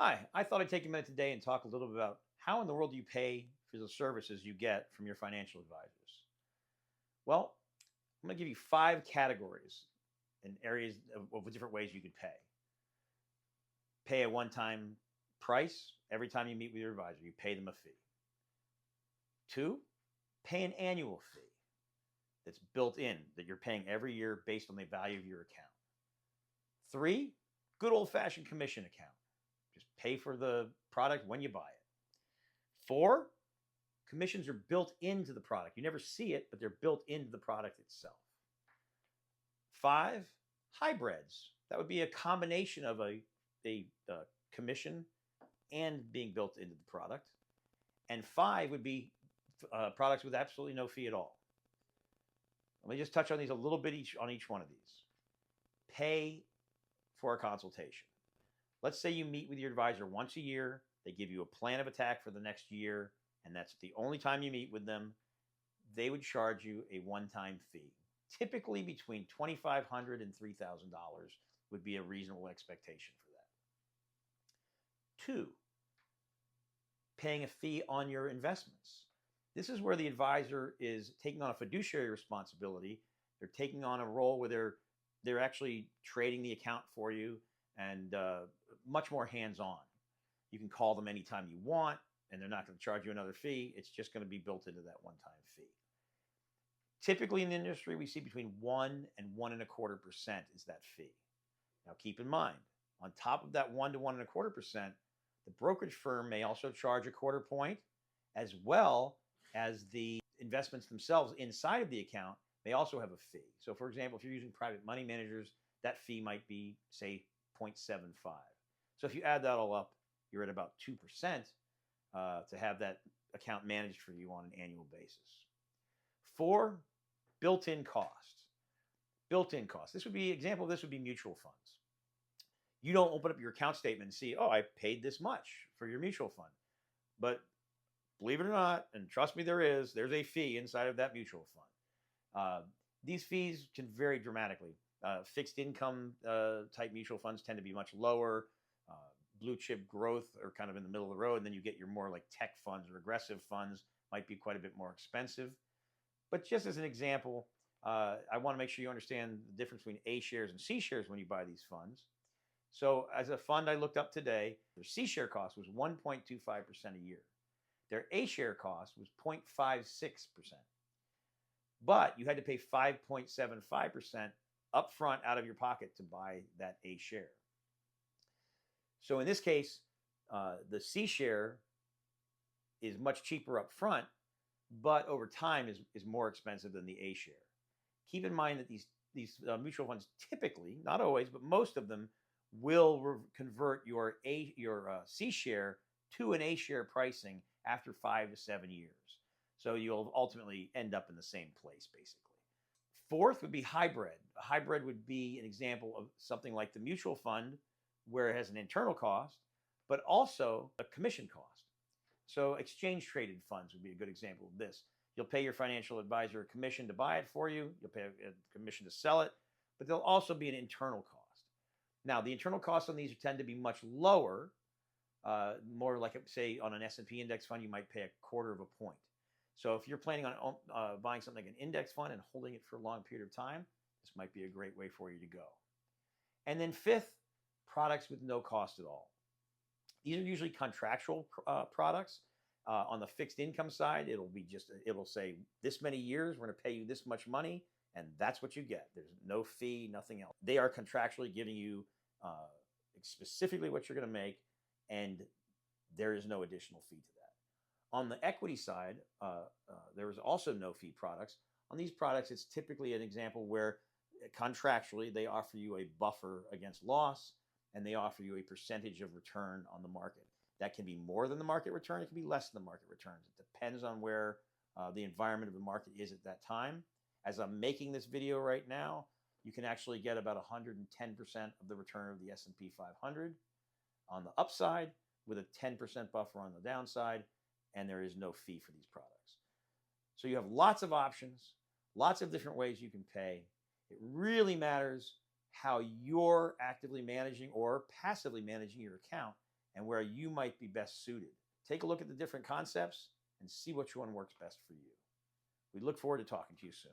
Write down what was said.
Hi, I thought I'd take a minute today and talk a little bit about how in the world do you pay for the services you get from your financial advisors. Well, I'm going to give you five categories and areas of different ways you could pay. Pay a one time price every time you meet with your advisor, you pay them a fee. Two, pay an annual fee that's built in that you're paying every year based on the value of your account. Three, good old fashioned commission account. Just pay for the product when you buy it. Four, commissions are built into the product. You never see it, but they're built into the product itself. Five, hybrids. That would be a combination of a commission and being built into the product. And five would be products with absolutely no fee at all. Let me just touch on these a little bit on each one of these. Pay for a consultation. Let's say you meet with your advisor once a year. They give you a plan of attack for the next year, and that's the only time you meet with them. They would charge you a one-time fee. Typically between $2,500 and $3,000 would be a reasonable expectation for that. Two, paying a fee on your investments. This is where the advisor is taking on a fiduciary responsibility. They're taking on a role where they're actually trading the account for you and much more hands-on. You can call them anytime you want, and they're not going to charge you another fee. It's just going to be built into that one-time fee. Typically in the industry, we see between 1 and 1.25% is that fee. Now keep in mind, on top of that 1 to 1.25%, the brokerage firm may also charge a quarter point, as well as the investments themselves inside of the account may also have a fee. So for example, if you're using private money managers, that fee might be, say, 0.75. So if you add that all up, you're at about 2% to have that account managed for you on an annual basis. Four, built-in costs. Built-in costs. This would be example of this would be mutual funds. You don't open up your account statement and see, oh, I paid this much for your mutual fund. But believe it or not, and trust me, there's a fee inside of that mutual fund. These fees can vary dramatically. Fixed income type mutual funds tend to be much lower. Blue chip growth are kind of in the middle of the road. And then you get your more like tech funds or aggressive funds might be quite a bit more expensive. But just as an example, I want to make sure you understand the difference between A shares and C shares when you buy these funds. So as a fund I looked up today, their C share cost was 1.25% a year. Their A share cost was 0.56%. But you had to pay 5.75% upfront out of your pocket to buy that A share. So in this case, the C share is much cheaper up front, but over time is more expensive than the A share. Keep in mind that these mutual funds typically, not always, but most of them will convert your C share to an A share pricing after 5 to 7 years. So you'll ultimately end up in the same place, basically. Fourth would be hybrid. A hybrid would be an example of something like the mutual fund, where it has an internal cost, but also a commission cost. So exchange traded funds would be a good example of this. You'll pay your financial advisor a commission to buy it for you. You'll pay a commission to sell it, but there'll also be an internal cost. Now, the internal costs on these tend to be much lower, more like, say, on an S&P index fund, you might pay a quarter of a point. So if you're planning on buying something like an index fund and holding it for a long period of time, this might be a great way for you to go. And then fifth, products with no cost at all. These are usually contractual products. On the fixed income side, it'll say this many years, we're going to pay you this much money, and that's what you get. There's no fee, nothing else. They are contractually giving you specifically what you're going to make, and there is no additional fee to that. On the equity side, there is also no fee products. On these products, it's typically an example where contractually they offer you a buffer against loss, and they offer you a percentage of return on the market. That can be more than the market return. It can be less than the market returns. It depends on where the environment of the market is at that time. As I'm making this video right now, you can actually get about 110% of the return of the S&P 500 on the upside with a 10% buffer on the downside, and there is no fee for these products. So you have lots of options, lots of different ways you can pay. It really matters how you're actively managing or passively managing your account and where you might be best suited. Take a look at the different concepts and see which one works best for you. We look forward to talking to you soon.